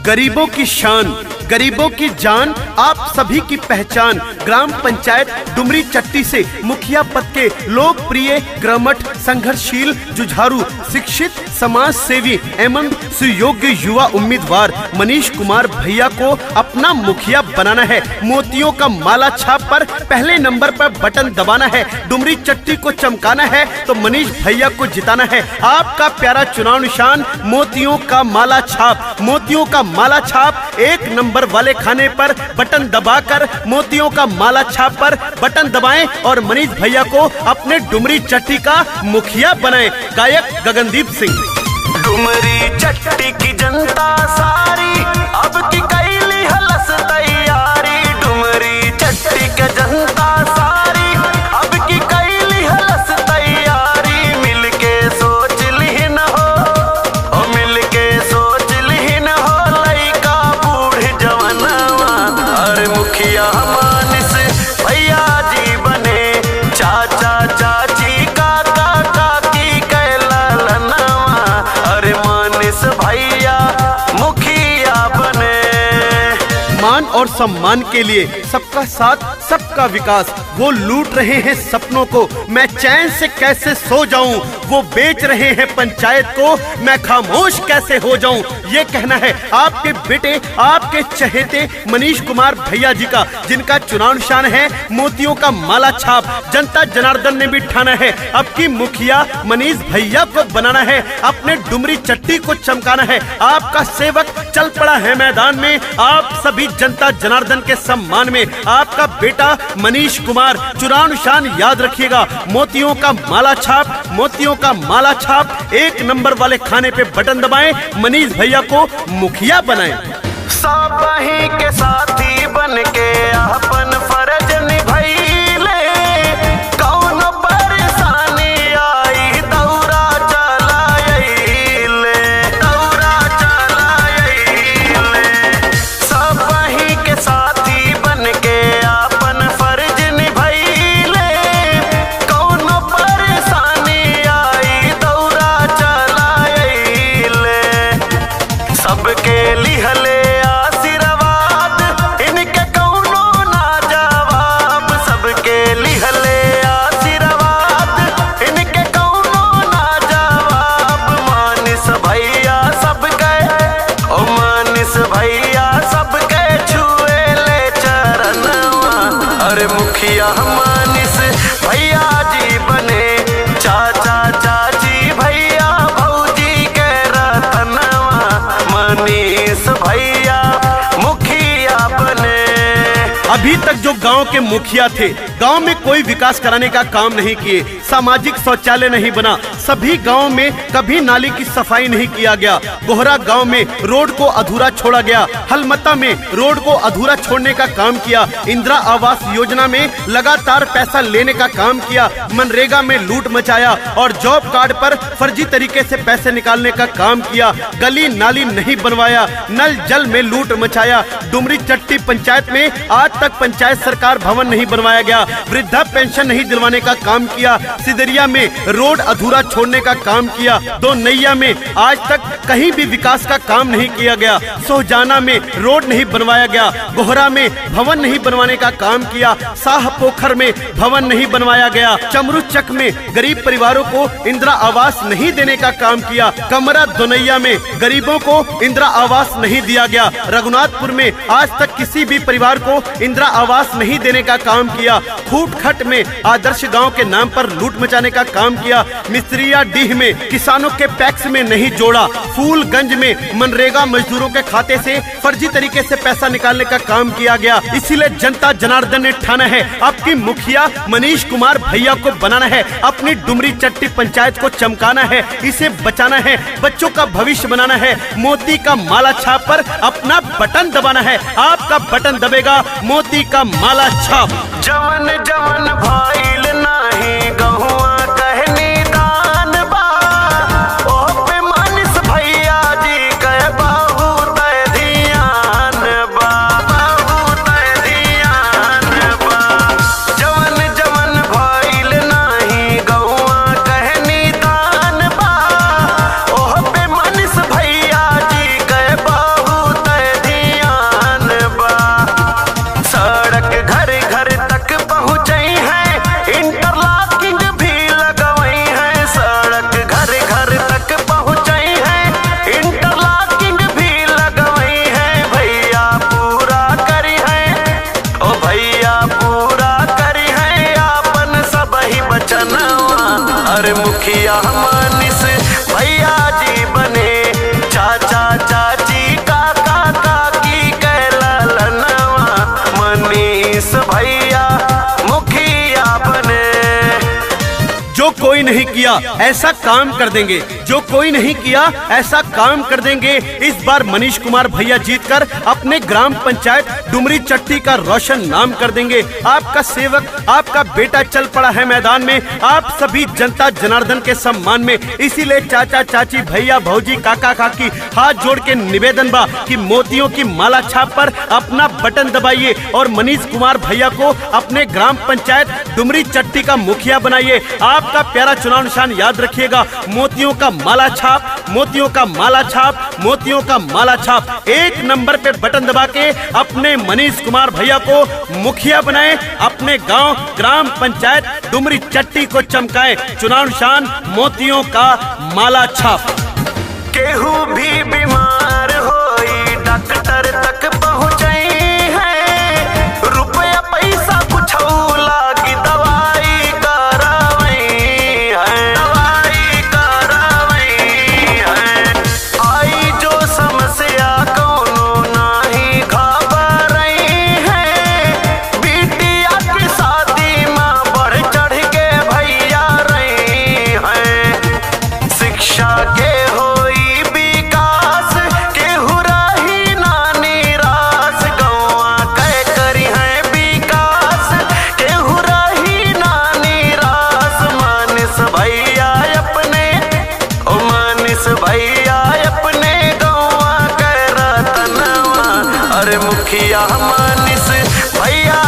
गरीबों की शान, गरीबों की जान, आप सभी की पहचान। ग्राम पंचायत डुमरी चट्टी से मुखिया पद के लोकप्रिय, कर्मठ, संघर्षशील, जुझारू, शिक्षित, समाज सेवी एवं सुयोग्य युवा उम्मीदवार मनीष कुमार भैया को अपना मुखिया बनाना है। मोतियों का माला छाप पर पहले नंबर पर बटन दबाना है। डुमरी चट्टी को चमकाना है तो मनीष भैया को जिताना है। आपका प्यारा चुनाव निशान मोतियों का माला छाप। मोतियों का माला छाप, एक नंबर वाले खाने पर बटन दबाकर मोतियों का माला छाप पर बटन दबाएं और मनीष भैया को अपने डुमरी चट्टी का मुखिया बनाएं। गायक गगनदीप सिंह। डुमरी चट्टी की जनता सारी अब की कैली हलस तैयारी। डुमरी चट्टी के जनता सारी अब की कैली हलस तैयारी। मिलके सोच लिहिन हो, ओ मिलके सोच लिहिन हो, लइका बूढ़ जवनवा अरे मुखिया मानिस भैया जी बने। चाचा चाची काका काकी कैला लनवा अरे मानिस भैया मुखिया बने। मान और सम्मान के लिए सबका साथ, सबका विकास। वो लूट रहे हैं सपनों को, मैं चैन से कैसे सो जाऊं। वो बेच रहे हैं पंचायत को, मैं खामोश कैसे हो जाऊं। ये कहना है आपके बेटे, आपके चहेते मनीष कुमार भैया जी का, जिनका चुनाव निशान है मोतियों का माला छाप। जनता जनार्दन ने भी ठाना है अब की मुखिया मनीष भैया को बनाना है। अपने डुमरी चट्टी को चमकाना है। आपका सेवक चल पड़ा है मैदान में। आप सभी जनता जनार्दन के सम्मान में आपका बेटा मनीष कुमार। चुनाव निशान याद रखिएगा, मोतियों का माला छाप। मोतियों का माला छाप, एक नंबर वाले खाने पे बटन दबाएं, मनीष भैया को मुखिया बनाएं। सब ही के साथी बन के अपन फर्ज निभैले। कौन परेशानी आई दौरा चलाइले, दौरा चलाइले। सब ही के साथी बन के अपन फर्ज निभैले। कौन परेशानी आई दौरा चलाइले। सबके लिहले आशीर्वाद इनके कौनो ना जवाब। सबके लिहले आशीर्वाद इनके कौनो ना जवाब। मानिस भैया सबके, ओ मानिस भैया सबके छुए ले चरणवा अरे मुखिया मानिस भैया जी बने। चाचा चाची भैया भौजी के रतनवा मनीष भैया मुखिया बने। अभी तक जो गांव के मुखिया थे, गांव में कोई विकास कराने का काम नहीं किए। सामाजिक शौचालय नहीं बना, सभी गांव में कभी नाली की सफाई नहीं किया गया। गोहरा गांव में रोड को अधूरा छोड़ा गया। हलमता में रोड को अधूरा छोड़ने का काम किया। इंदिरा आवास योजना में लगातार पैसा लेने का काम किया। मनरेगा में लूट मचाया और जॉब कार्ड पर फर्जी तरीके से पैसे निकालने का काम किया। गली नाली नहीं बनवाया, नल जल में लूट मचाया। डुमरी चट्टी पंचायत में आज तक पंचायत सरकार भवन नहीं बनवाया गया। वृद्धा पेंशन नहीं दिलवाने का काम किया। सिदरिया में रोड अधूरा छोड़ने का काम किया। दो नैया में आज तक कहीं भी विकास का काम नहीं किया गया। सोहजाना में रोड नहीं बनवाया गया। गोहरा में भवन नहीं बनवाने का काम किया। साह पोखर में भवन नहीं बनवाया गया। चमरूचक में गरीब परिवारों को इंदिरा आवास नहीं देने का काम किया। कमरा दोनैया में गरीबों को इंदिरा आवास नहीं दिया गया। रघुनाथपुर में आज तक किसी भी परिवार को इंदिरा आवास नहीं देने का काम किया। खूटखट में आदर्श गांव के नाम पर लूट मचाने का काम किया। मिस्त्रिया डीह में किसानों के पैक्स में नहीं जोड़ा। फूलगंज में मनरेगा मजदूरों के खाते से फर्जी तरीके से पैसा निकालने का काम किया गया। इसीलिए जनता जनार्दन ने ठाना है आपकी मुखिया मनीष कुमार भैया को बनाना है। अपनी डुमरी चट्टी पंचायत को चमकाना है, इसे बचाना है, बच्चों का भविष्य बनाना है। मोती का माला छाप पर अपना बटन दबाना है। आपका बटन दबेगा मोती का माला छाप। जवन जवन भाईल नाही गहुआ कहनी दान बा। ओ पे मानिस भैया जी कह बहुत ध्यान बा, बहुत ध्यान बा। जवन जवन भाईल नाही गहुआ कहनी दान बा। ओ पे मानिस भैया जी कह बहुत किया ऐसा काम कर देंगे, जो कोई नहीं किया ऐसा काम कर देंगे। इस बार मनीष कुमार भैया जीतकर अपने ग्राम पंचायत डुमरी चट्टी का रोशन नाम कर देंगे। आपका सेवक, आपका बेटा चल पड़ा है मैदान में, आप सभी जनता जनार्दन के सम्मान में। इसीलिए चाचा चाची, भैया भौजी, काका काकी हाथ जोड़ के निवेदन बा कि मोतियों की माला छाप पर अपना बटन दबाइए और मनीष कुमार भैया को अपने ग्राम पंचायत डुमरी चट्टी का मुखिया बनाइए। आपका प्यारा चुनाव निशान याद रखिएगा, मोतियों का माला छाप, मोतियों का माला छाप, मोतियों का माला छाप। एक नंबर पे बटन दबा के अपने मनीष कुमार भैया को मुखिया बनाएं, अपने गांव ग्राम पंचायत डुमरी चट्टी को चमकाएं। चुनाव निशान मोतियों का माला छाप। केहू भी बीमार होई डॉक्टर तक पहुँचे हैं, रुपया पैसा कुछ लागी दवाई करावई है, दवाई करावई है। आई जो समस्या कोनो नाही घबराई है, बिटिया की शादी में बढ़ चढ़ के भैया रही है। शिक्षा के भैया अपने गौवा कर रतनवा, अरे मुखिया मनीष भैया